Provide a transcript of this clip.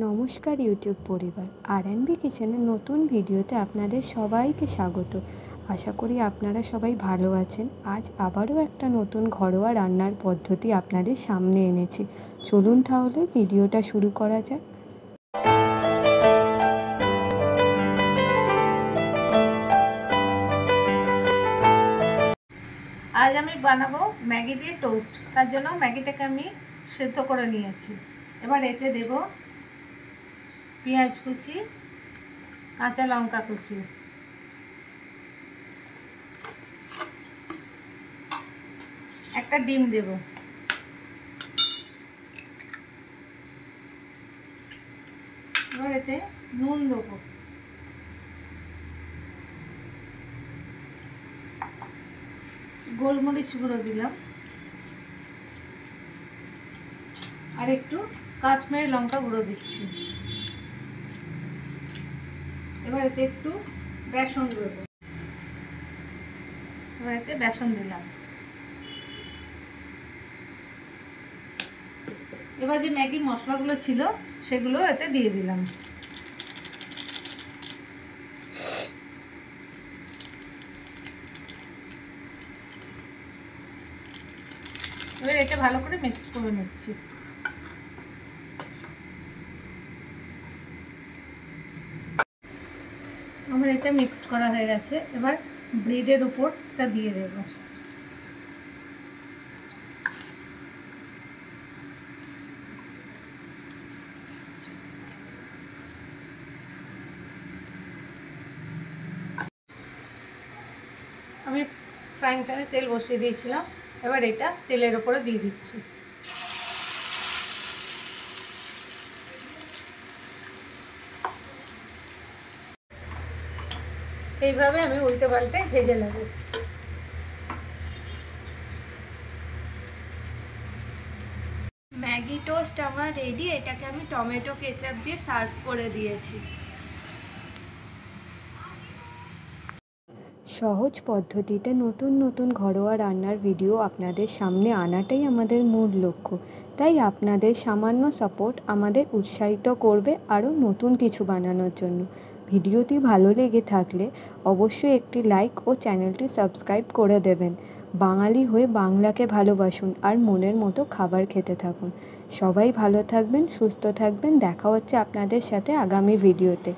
নমস্কার ইউটিউব পরিবার, আর&বি কিচেনের নতুন ভিডিওতে আপনাদের সবাইকে স্বাগত। আশা করি আপনারা সবাই ভালো আছেন। আজ আবারও একটা নতুন ঘরোয়া রান্নার পদ্ধতি আপনাদের সামনে এনেছি। চলুন তাহলে ভিডিওটা শুরু করা যাক। আজ আমি বানাবো ম্যাগি দিয়ে টোস্ট। তার জন্য ম্যাগিটাকে আমি সেদ্ধ করে নিয়েছি। এবার এতে দেব পেঁয়াজ কুচি, কাঁচা লঙ্কা কুচি, একটা ডিম দেব, এবার এতে নুন দেবো, গোলমরিচ গুঁড়ো দিলাম, আর একটু কাশ্মীরি লঙ্কা গুঁড়ো দিচ্ছি। এবার এতে একটু বেসন দেবো, এবার এতে বেসন দিলাম। এবার যে ম্যাগি মশলাগুলো ছিল সেগুলো এতে দিয়ে দিলাম। এবার এটা ভালো করে মিক্স করে নিচ্ছি। আমার এটা মিক্সড করা হয়ে গেছে। এবার ব্রেডের উপরটা দিয়ে দেব। আমি ফ্রাইং প্যানে তেল বসিয়ে দিয়েছিলাম, এবার এটা তেলের উপরে দিয়ে দিচ্ছি। এইভাবে আমি উল্টে পাল্টে ভেজে নেব। ম্যাগি টোস্ট আমার রেডি। এটাকে আমি টমেটো কেচাপ দিয়ে সার্ভ করে দিয়েছি। সহজ পদ্ধতিতে নতুন নতুন ঘরোয়া রান্নার ভিডিও আপনাদের সামনে আনাটাই আমাদের মূল লক্ষ্য। তাই আপনাদের সামান্য সাপোর্ট আমাদের উৎসাহিত করবে আরও নতুন কিছু বানানোর জন্য। ভিডিওটি ভালো লেগে থাকলে অবশ্যই একটি লাইক ও চ্যানেলটি সাবস্ক্রাইব করে দেবেন। বাঙালি হয়ে বাংলাকে ভালোবাসুন আর মনের মতো খাবার খেতে থাকুন। সবাই ভালো থাকবেন, সুস্থ থাকবেন। দেখা হচ্ছে আপনাদের সাথে আগামী ভিডিওতে।